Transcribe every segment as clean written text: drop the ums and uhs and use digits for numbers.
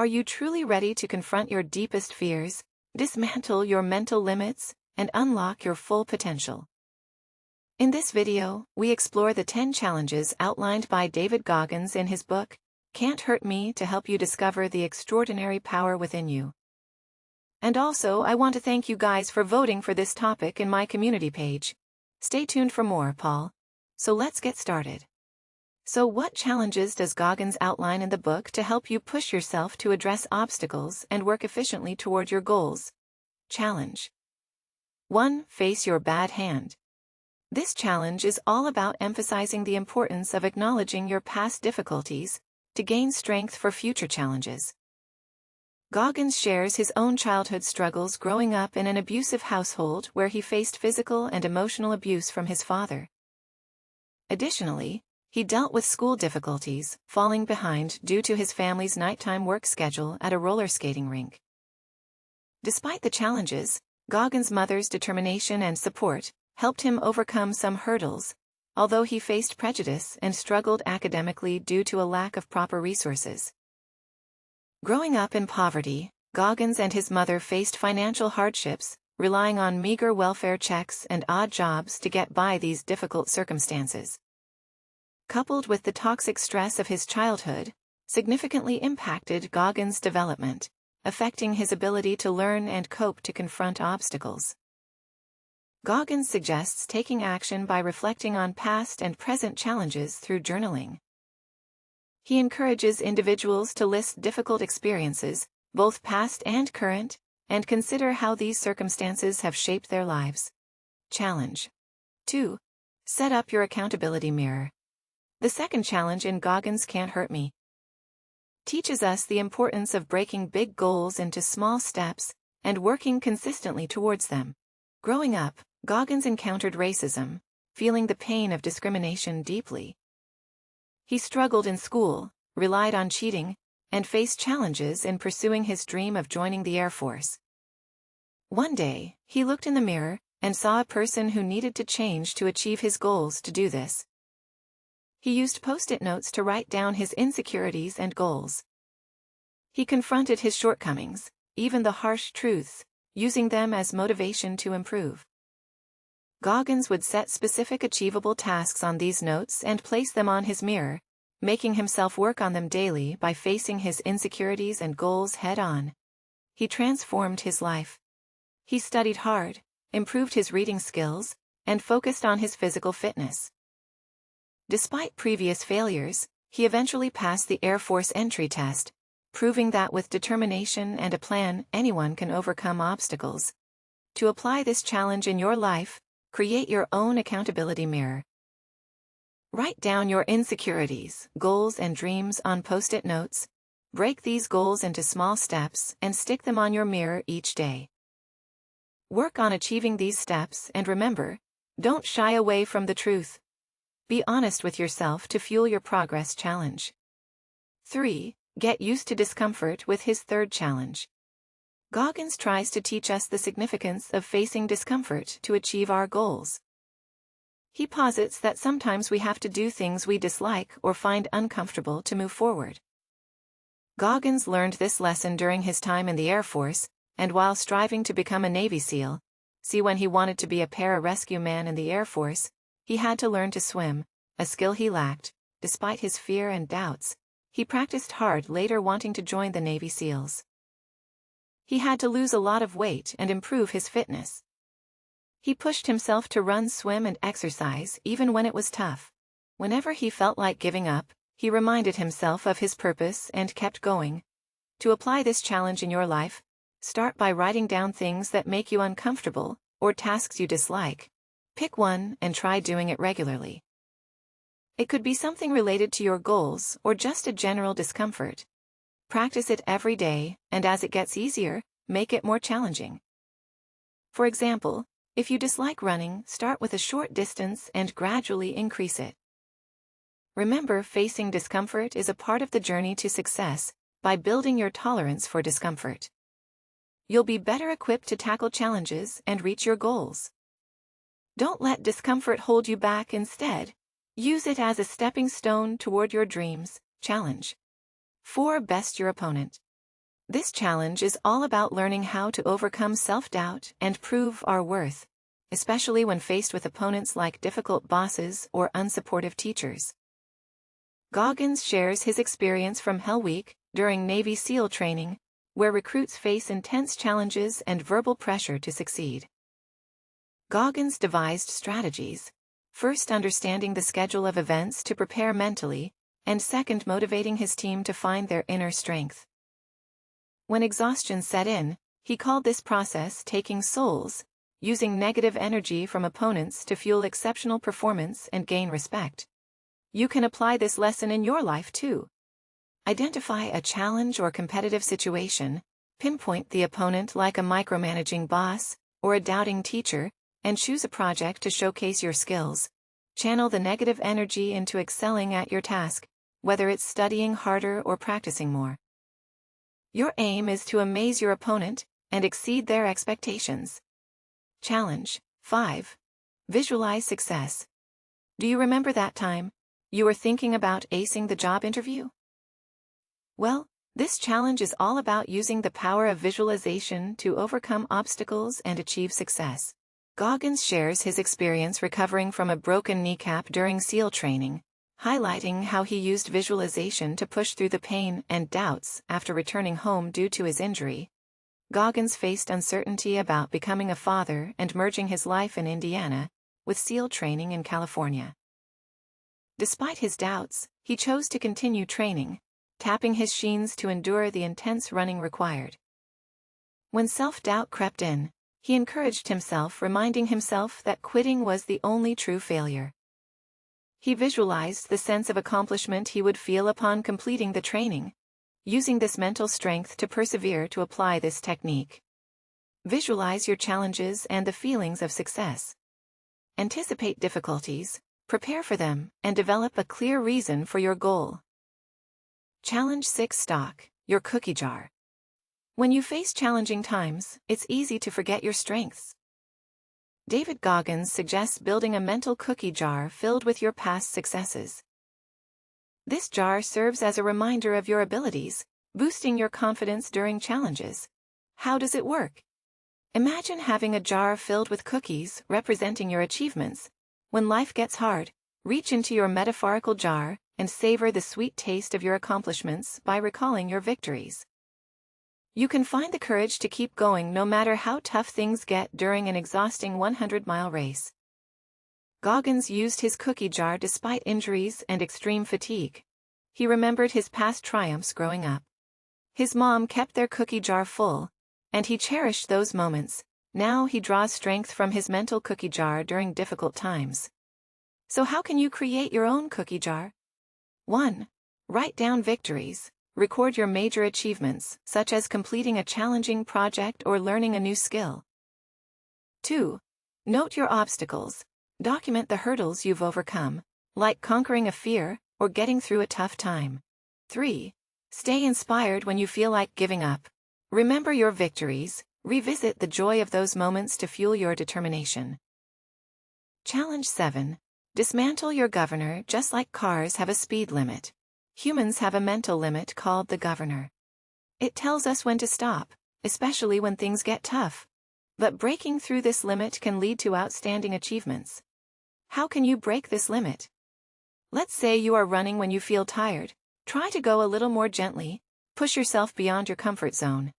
Are you truly ready to confront your deepest fears, dismantle your mental limits, and unlock your full potential? In this video, we explore the 10 challenges outlined by David Goggins in his book, Can't Hurt Me, to help you discover the extraordinary power within you. And also, I want to thank you guys for voting for this topic in my community page. Stay tuned for more, Paul. So let's get started. So what challenges does Goggins outline in the book to help you push yourself to address obstacles and work efficiently toward your goals? Challenge 1. Face your bad hand. This challenge is all about emphasizing the importance of acknowledging your past difficulties to gain strength for future challenges. Goggins shares his own childhood struggles growing up in an abusive household where he faced physical and emotional abuse from his father. Additionally, he dealt with school difficulties, falling behind due to his family's nighttime work schedule at a roller skating rink. Despite the challenges, Goggins' mother's determination and support helped him overcome some hurdles, although he faced prejudice and struggled academically due to a lack of proper resources. Growing up in poverty, Goggins and his mother faced financial hardships, relying on meager welfare checks and odd jobs to get by these difficult circumstances. Coupled with the toxic stress of his childhood, significantly impacted Goggins' development, affecting his ability to learn and cope to confront obstacles. Goggins suggests taking action by reflecting on past and present challenges through journaling. He encourages individuals to list difficult experiences, both past and current, and consider how these circumstances have shaped their lives. Challenge 2. Set up your accountability mirror. The second challenge in Goggins' Can't Hurt Me teaches us the importance of breaking big goals into small steps and working consistently towards them. Growing up, Goggins encountered racism, feeling the pain of discrimination deeply. He struggled in school, relied on cheating, and faced challenges in pursuing his dream of joining the Air Force. One day, he looked in the mirror and saw a person who needed to change to achieve his goals. To do this, he used post-it notes to write down his insecurities and goals. He confronted his shortcomings, even the harsh truths, using them as motivation to improve. Goggins would set specific achievable tasks on these notes and place them on his mirror, making himself work on them daily by facing his insecurities and goals head-on. He transformed his life. He studied hard, improved his reading skills, and focused on his physical fitness. Despite previous failures, he eventually passed the Air Force entry test, proving that with determination and a plan, anyone can overcome obstacles. To apply this challenge in your life, create your own accountability mirror. Write down your insecurities, goals, and dreams on post-it notes. Break these goals into small steps and stick them on your mirror each day. Work on achieving these steps and remember, don't shy away from the truth. Be honest with yourself to fuel your progress. Challenge 3. Get used to discomfort with his third challenge. Goggins tries to teach us the significance of facing discomfort to achieve our goals. He posits that sometimes we have to do things we dislike or find uncomfortable to move forward. Goggins learned this lesson during his time in the Air Force, and while striving to become a Navy SEAL. See, when he wanted to be a para-rescue man in the Air Force, he had to learn to swim, a skill he lacked. Despite his fear and doubts, he practiced hard, later wanting to join the Navy SEALs. He had to lose a lot of weight and improve his fitness. He pushed himself to run, swim, and exercise even when it was tough. Whenever he felt like giving up, he reminded himself of his purpose and kept going. To apply this challenge in your life, start by writing down things that make you uncomfortable or tasks you dislike. Pick one and try doing it regularly. It could be something related to your goals or just a general discomfort. Practice it every day, and as it gets easier, make it more challenging. For example, if you dislike running, start with a short distance and gradually increase it. Remember, facing discomfort is a part of the journey to success. By building your tolerance for discomfort, you'll be better equipped to tackle challenges and reach your goals. Don't let discomfort hold you back. Instead, use it as a stepping stone toward your dreams. Challenge 4. Best your opponent. This challenge is all about learning how to overcome self-doubt and prove our worth, especially when faced with opponents like difficult bosses or unsupportive teachers. Goggins shares his experience from Hell Week during Navy SEAL training, where recruits face intense challenges and verbal pressure to succeed. Goggins devised strategies, first understanding the schedule of events to prepare mentally, and second motivating his team to find their inner strength. When exhaustion set in, he called this process taking souls, using negative energy from opponents to fuel exceptional performance and gain respect. You can apply this lesson in your life too. Identify a challenge or competitive situation, pinpoint the opponent like a micromanaging boss or a doubting teacher, and choose a project to showcase your skills. Channel the negative energy into excelling at your task, whether it's studying harder or practicing more. Your aim is to amaze your opponent and exceed their expectations. Challenge 5. Visualize success. Do you remember that time you were thinking about acing the job interview? Well, this challenge is all about using the power of visualization to overcome obstacles and achieve success. Goggins shares his experience recovering from a broken kneecap during SEAL training, highlighting how he used visualization to push through the pain and doubts after returning home due to his injury. Goggins faced uncertainty about becoming a father and merging his life in Indiana with SEAL training in California. Despite his doubts, he chose to continue training, tapping his sheens to endure the intense running required. When self-doubt crept in, he encouraged himself, reminding himself that quitting was the only true failure. He visualized the sense of accomplishment he would feel upon completing the training, using this mental strength to persevere to apply this technique. Visualize your challenges and the feelings of success. Anticipate difficulties, prepare for them, and develop a clear reason for your goal. Challenge 6. Stock your cookie jar. When you face challenging times, it's easy to forget your strengths. David Goggins suggests building a mental cookie jar filled with your past successes. This jar serves as a reminder of your abilities, boosting your confidence during challenges. How does it work? Imagine having a jar filled with cookies representing your achievements. When life gets hard, reach into your metaphorical jar and savor the sweet taste of your accomplishments by recalling your victories. You can find the courage to keep going no matter how tough things get during an exhausting 100-mile race. Goggins used his cookie jar despite injuries and extreme fatigue. He remembered his past triumphs growing up. His mom kept their cookie jar full, and he cherished those moments. Now he draws strength from his mental cookie jar during difficult times. So how can you create your own cookie jar? 1. Write down victories. Record your major achievements, such as completing a challenging project or learning a new skill. 2. Note your obstacles. Document the hurdles you've overcome, like conquering a fear or getting through a tough time. 3. Stay inspired when you feel like giving up. Remember your victories, revisit the joy of those moments to fuel your determination. Challenge 7. Dismantle your governor. Just like cars have a speed limit, humans have a mental limit called the governor. It tells us when to stop, especially when things get tough. But breaking through this limit can lead to outstanding achievements. How can you break this limit? Let's say you are running when you feel tired. Try to go a little more gently, push yourself beyond your comfort zone.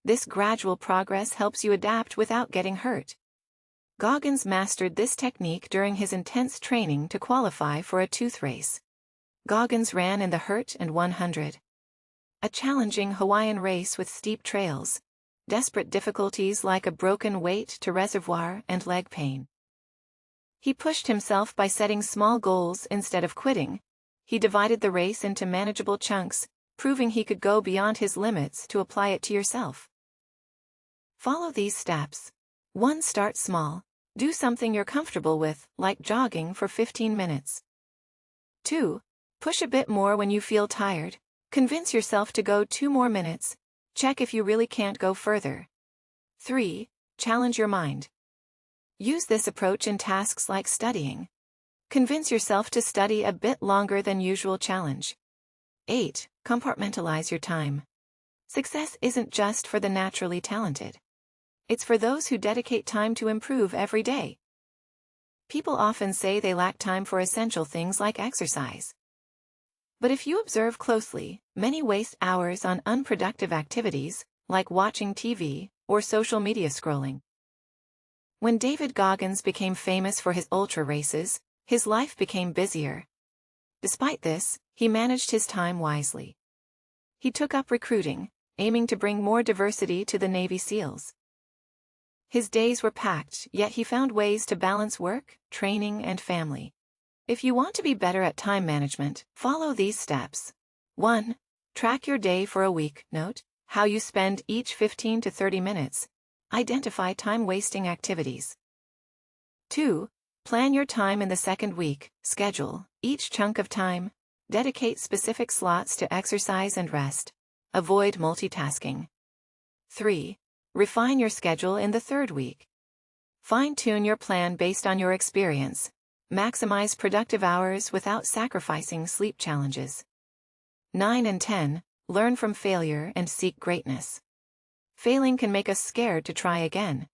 This gradual progress helps you adapt without getting hurt. Goggins mastered this technique during his intense training to qualify for a tooth race. Goggins ran in the Hurt and 100. A challenging Hawaiian race with steep trails, desperate difficulties like a broken weight to reservoir and leg pain. He pushed himself by setting small goals instead of quitting. He divided the race into manageable chunks, proving he could go beyond his limits to apply it to yourself. Follow these steps. 1. Start small. Do something you're comfortable with, like jogging for 15 minutes. 2. Push a bit more when you feel tired. Convince yourself to go 2 more minutes. Check if you really can't go further. 3. Challenge your mind. Use this approach in tasks like studying. Convince yourself to study a bit longer than usual. Challenge. 8. Compartmentalize your time. Success isn't just for the naturally talented. It's for those who dedicate time to improve every day. People often say they lack time for essential things like exercise. But if you observe closely, many waste hours on unproductive activities, like watching TV or social media scrolling. When David Goggins became famous for his ultra races, his life became busier. Despite this, he managed his time wisely. He took up recruiting, aiming to bring more diversity to the Navy SEALs. His days were packed, yet he found ways to balance work, training, and family. If you want to be better at time management, follow these steps. 1. Track your day for a week. Note how you spend each 15 to 30 minutes. Identify time-wasting activities. 2. Plan your time in the second week. Schedule each chunk of time. Dedicate specific slots to exercise and rest. Avoid multitasking. 3. Refine your schedule in the third week. Fine-tune your plan based on your experience. Maximize productive hours without sacrificing sleep challenges. 9 and 10. Learn from failure and seek greatness. Failing can make us scared to try again.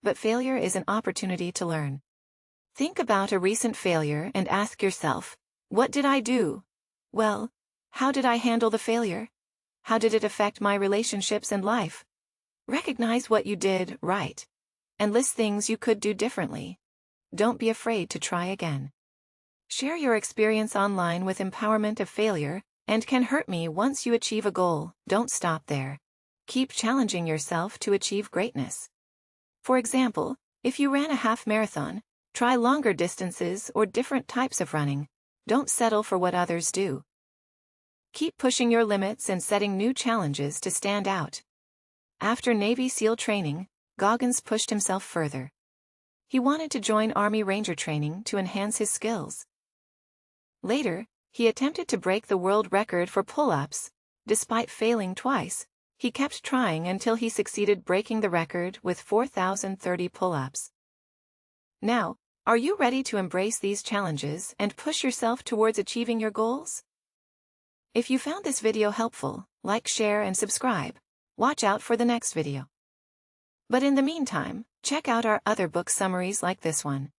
But failure is an opportunity to learn. Think about a recent failure and ask yourself, what did I do well? How did I handle the failure? How did it affect my relationships and life? Recognize what you did right. And list things you could do differently. Don't be afraid to try again. Share your experience online with empowerment of failure, and can hurt me once you achieve a goal. Don't stop there. Keep challenging yourself to achieve greatness. For example, if you ran a half marathon, try longer distances or different types of running. Don't settle for what others do. Keep pushing your limits and setting new challenges to stand out. After Navy SEAL training, Goggins pushed himself further. He wanted to join Army Ranger training to enhance his skills. Later, he attempted to break the world record for pull-ups. Despite failing twice, he kept trying until he succeeded breaking the record with 4,030 pull-ups. Now, are you ready to embrace these challenges and push yourself towards achieving your goals? If you found this video helpful, like, share, and subscribe. Watch out for the next video. But in the meantime, check out our other book summaries like this one.